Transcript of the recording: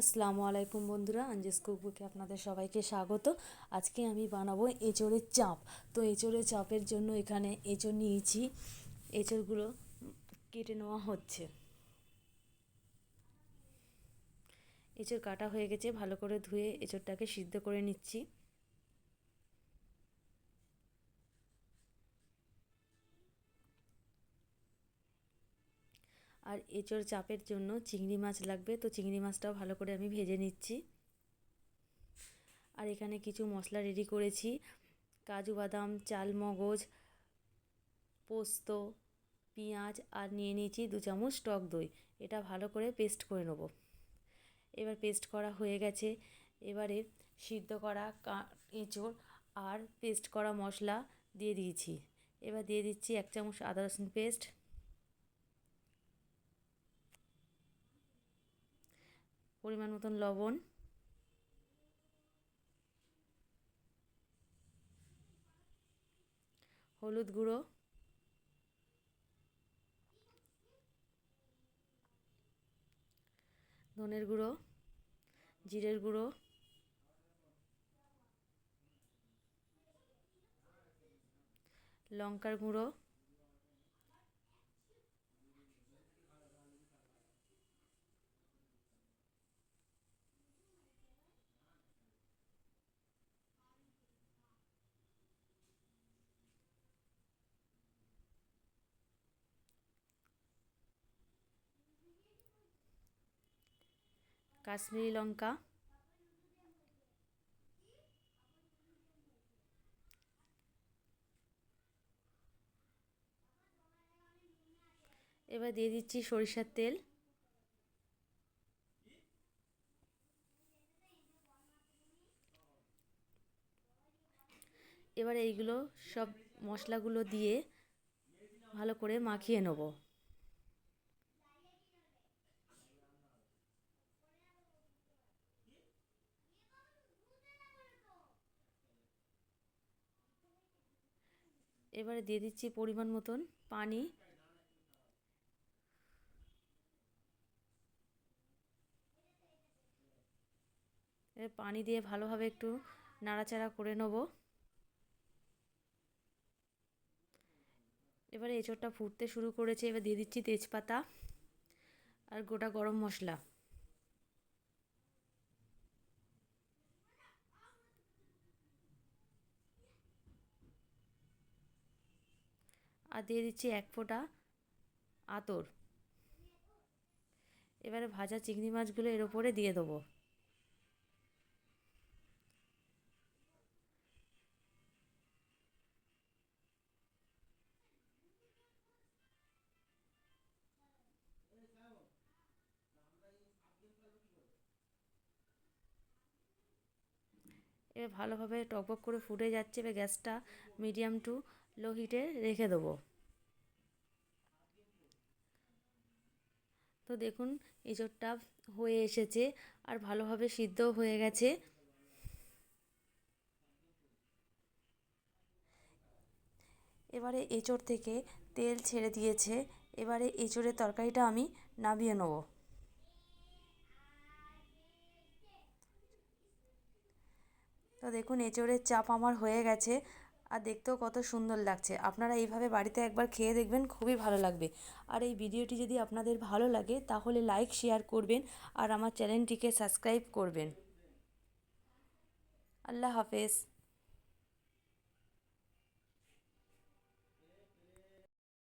আসসালামু আলাইকুম বন্ধুরা, আঞ্জুস কুকবুকে আপনাদের সবাইকে স্বাগত। আজকে আমি বানাবো এঁচোড়ের চাপ। তো এঁচোড়ের চাপের জন্য এখানে এঁচোড় নিয়েছি। এঁচোড়গুলো কেটে নেওয়া হচ্ছে। এঁচোড় কাটা হয়ে গেছে, ভালো করে ধুয়ে এঁচোড়টাকে সিদ্ধ করে নিচ্ছি। আর এঁচোড় চাপের জন্য চিংড়ি মাছ লাগবে, তো চিংড়ি মাছটাও ভালো করে আমি ভেজে নিচ্ছি। আর এখানে কিছু মশলা রেডি করেছি: কাজু বাদাম, চালমগজ, পোস্ত, পেঁয়াজ, আর নিয়ে নিয়েছি 2 চামচ টক দই। এটা ভালো করে পেস্ট করে নেব। এবার পেস্ট করা হয়ে গেছে। এবারে সিদ্ধ করা এঁচোড় আর পেস্ট করা মশলা দিয়ে দিয়েছি। এবার দিয়ে দিচ্ছি 1 চামচ আদা রসুন পেস্ট, পরিমাণ মতন লবণ, হলুদ গুঁড়ো, ধনের গুঁড়ো, জিরের গুঁড়ো, লঙ্কার গুঁড়ো, কাশ্মীরি লঙ্কা, এবার দিয়ে দিচ্ছি সরিষার তেল। এবার এইগুলো সব মশলাগুলো দিয়ে ভালো করে মাখিয়ে নেব। এবারে দিয়ে দিচ্ছি পরিমাণ মতন পানি। পানি দিয়ে ভালোভাবে একটু নাড়াচাড়া করে নেব। এবারে এঁচোড়টা ফুটতে শুরু করেছে। এবার দিয়ে দিচ্ছি তেজপাতা আর গোটা গরম মশলা। আর দিয়ে দিচ্ছি 1 ফোঁটা আতর। এবারে ভাজা চিংড়ি মাছগুলো এর ওপরে দিয়ে দেবো। এবার ভালোভাবে টকবক করে ফুটে যাচ্ছে। এবার গ্যাসটা মিডিয়াম টু লো হিটে রেখে দেবো। তো দেখুন এঁচোড়টা হয়ে এসেছে আর ভালোভাবে সিদ্ধও হয়ে গেছে। এবারে এঁচোড় থেকে তেল ছেড়ে দিয়েছে। এবারে এঁচোড়ের তরকারিটা আমি নামিয়ে নেব। তো দেখুন এঁচোড়ের চাপ আমার হয়ে গেছে আর দেখতেও কত সুন্দর লাগছে। আপনারা এইভাবে বাড়িতে একবার খেয়ে দেখবেন, খুবই ভালো লাগবে। আর এই ভিডিওটি যদি আপনাদের ভালো লাগে তাহলে লাইক শেয়ার করবেন আর আমার চ্যানেলটিকে সাবস্ক্রাইব করবেন। আল্লাহ হাফেজ।